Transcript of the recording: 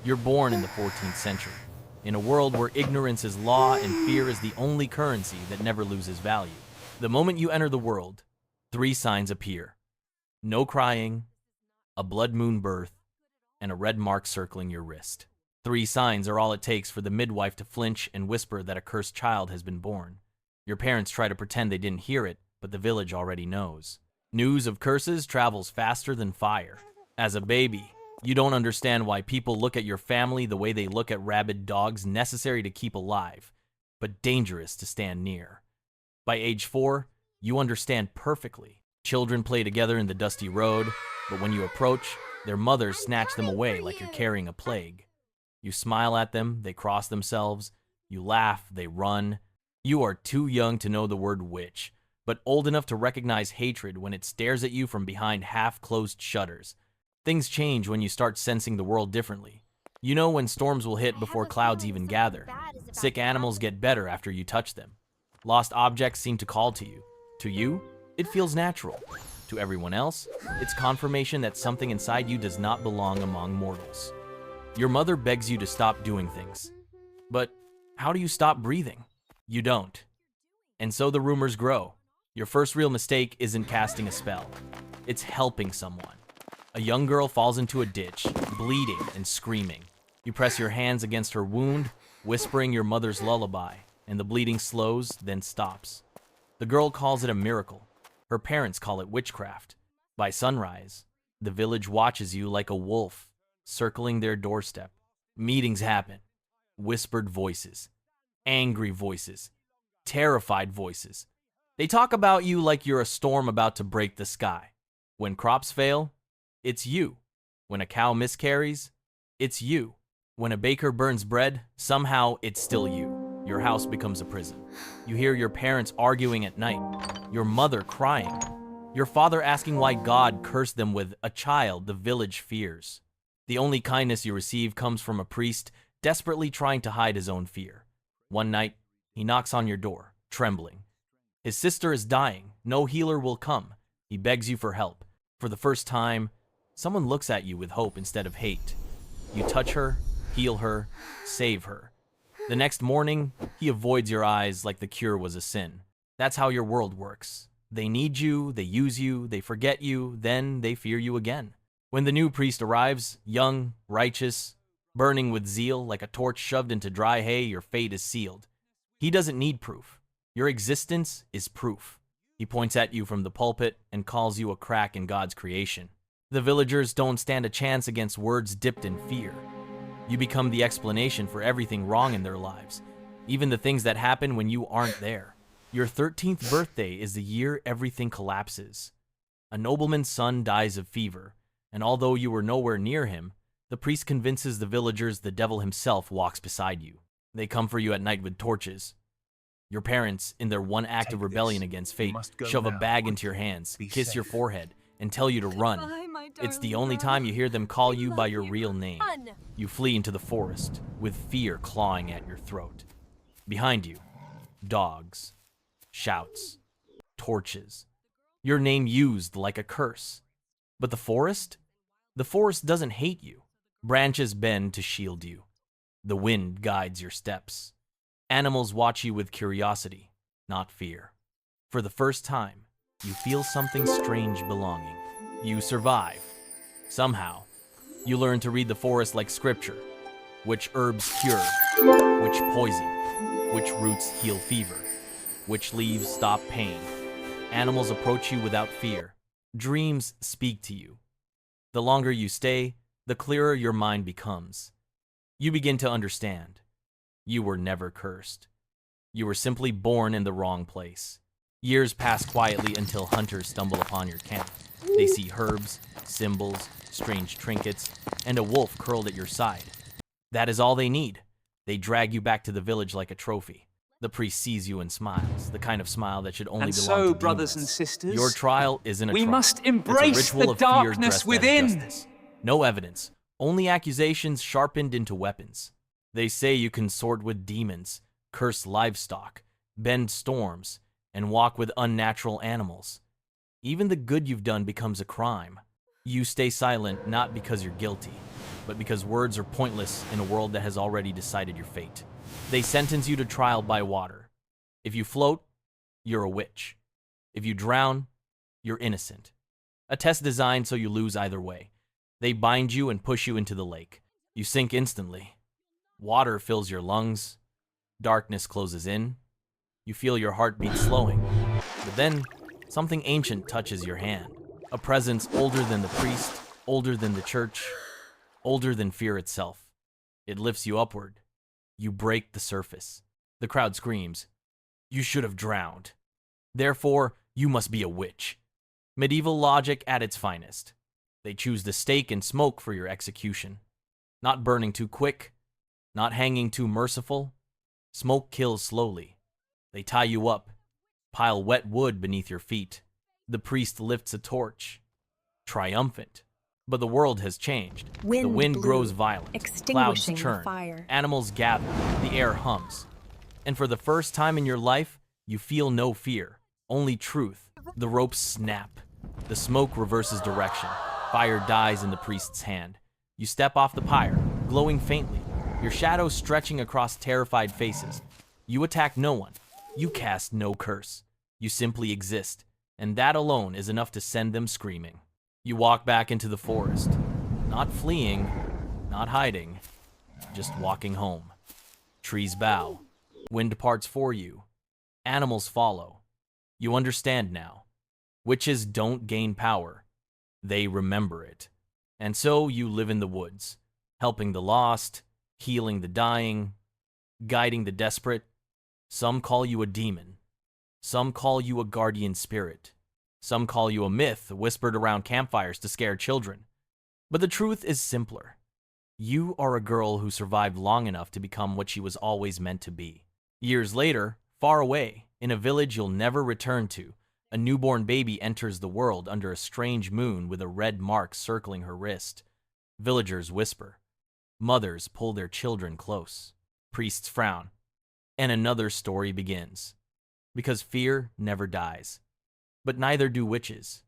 You're born in the 14th century, in a world where ignorance is law and fear is the only currency that never loses value. The moment you enter the world, three signs appear. No crying, a blood moon birth, and a red mark circling your wrist. Three signs are all it takes for the midwife to flinch and whisper that a cursed child has been born. Your parents try to pretend they didn't hear it, but the village already knows. News of curses travels faster than fire. As a baby, you don't understand why people look at your family the way they look at rabid dogs necessary to keep alive, but dangerous to stand near. By age 4, you understand perfectly. Children play together in the dusty road, but when you approach, their mothers snatch them away like you're carrying a plague. You smile at them, they cross themselves. You laugh, they run. You are too young to know the word witch, but old enough to recognize hatred when it stares at you from behind half-closed shutters. Things change when you start sensing the world differently. You know when storms will hit before clouds even gather. Sick animals get better after you touch them. Lost objects seem to call to you. To you, it feels natural. To everyone else, it's confirmation that something inside you does not belong among mortals. Your mother begs you to stop doing things. But how do you stop breathing? You don't. And so the rumors grow. Your first real mistake isn't casting a spell. It's helping someone. A young girl falls into a ditch, bleeding and screaming. You press your hands against her wound, whispering your mother's lullaby, and the bleeding slows, then stops. The girl calls it a miracle. Her parents call it witchcraft. By sunrise, the village watches you like a wolf, circling their doorstep. Meetings happen. Whispered voices. Angry voices. Terrified voices. They talk about you like you're a storm about to break the sky. When crops fail, it's you. When a cow miscarries, it's you. When a baker burns bread, somehow it's still you. Your house becomes a prison. You hear your parents arguing at night, your mother crying, your father asking why God cursed them with a child the village fears. The only kindness you receive comes from a priest desperately trying to hide his own fear. One night, he knocks on your door, trembling. His sister is dying. No healer will come. He begs you for help. For the first time, someone looks at you with hope instead of hate. You touch her, heal her, save her. The next morning, he avoids your eyes like the cure was a sin. That's how your world works. They need you, they use you, they forget you, then they fear you again. When the new priest arrives, young, righteous, burning with zeal like a torch shoved into dry hay, your fate is sealed. He doesn't need proof. Your existence is proof. He points at you from the pulpit and calls you a crack in God's creation. The villagers don't stand a chance against words dipped in fear. You become the explanation for everything wrong in their lives, even the things that happen when you aren't there. Your 13th birthday is the year everything collapses. A nobleman's son dies of fever, and although you were nowhere near him, the priest convinces the villagers the devil himself walks beside you. They come for you at night with torches. Your parents, in their one act of rebellion against fate, shove a bag into your hands, kiss your forehead, and tell you to run. It's the only time you hear them call you by your real name. You flee into the forest, with fear clawing at your throat. Behind you, dogs, shouts, torches. Your name used like a curse. But the forest? The forest doesn't hate you. Branches bend to shield you. The wind guides your steps. Animals watch you with curiosity, not fear. For the first time, you feel something strange belonging. You survive. Somehow, you learn to read the forest like scripture. Which herbs cure, which poison, which roots heal fever, which leaves stop pain. Animals approach you without fear. Dreams speak to you. The longer you stay, the clearer your mind becomes. You begin to understand. You were never cursed. You were simply born in the wrong place. Years pass quietly until hunters stumble upon your camp. They see herbs, symbols, strange trinkets, and a wolf curled at your side. That is all they need. They drag you back to the village like a trophy. The priest sees you and smiles, the kind of smile that should only belong to demons. And so, brothers and sisters, your trial isn't a trial. We must embrace the darkness within. No evidence, only accusations sharpened into weapons. They say you consort with demons, curse livestock, bend storms, and walk with unnatural animals. Even the good you've done becomes a crime. You stay silent not because you're guilty, but because words are pointless in a world that has already decided your fate. They sentence you to trial by water. If you float, you're a witch. If you drown, you're innocent. A test designed so you lose either way. They bind you and push you into the lake. You sink instantly. Water fills your lungs. Darkness closes in. You feel your heartbeat slowing. But then, something ancient touches your hand. A presence older than the priest, older than the church, older than fear itself. It lifts you upward. You break the surface. The crowd screams, "You should have drowned. Therefore, you must be a witch." Medieval logic at its finest. They choose the stake and smoke for your execution. Not burning too quick, not hanging too merciful. Smoke kills slowly. They tie you up, pile wet wood beneath your feet. The priest lifts a torch, triumphant. But the world has changed. The wind grows violent, clouds churn, fire. Animals gather, the air hums. And for the first time in your life, you feel no fear, only truth. The ropes snap. The smoke reverses direction. Fire dies in the priest's hand. You step off the pyre, glowing faintly, your shadow stretching across terrified faces. You attack no one. You cast no curse. You simply exist, and that alone is enough to send them screaming. You walk back into the forest, not fleeing, not hiding, just walking home. Trees bow. Wind parts for you. Animals follow. You understand now. Witches don't gain power. They remember it. And so you live in the woods, helping the lost, healing the dying, guiding the desperate. Some call you a demon. Some call you a guardian spirit. Some call you a myth whispered around campfires to scare children. But the truth is simpler. You are a girl who survived long enough to become what she was always meant to be. Years later, far away, in a village you'll never return to, a newborn baby enters the world under a strange moon with a red mark circling her wrist. Villagers whisper. Mothers pull their children close. Priests frown. And another story begins. Because fear never dies. But neither do witches.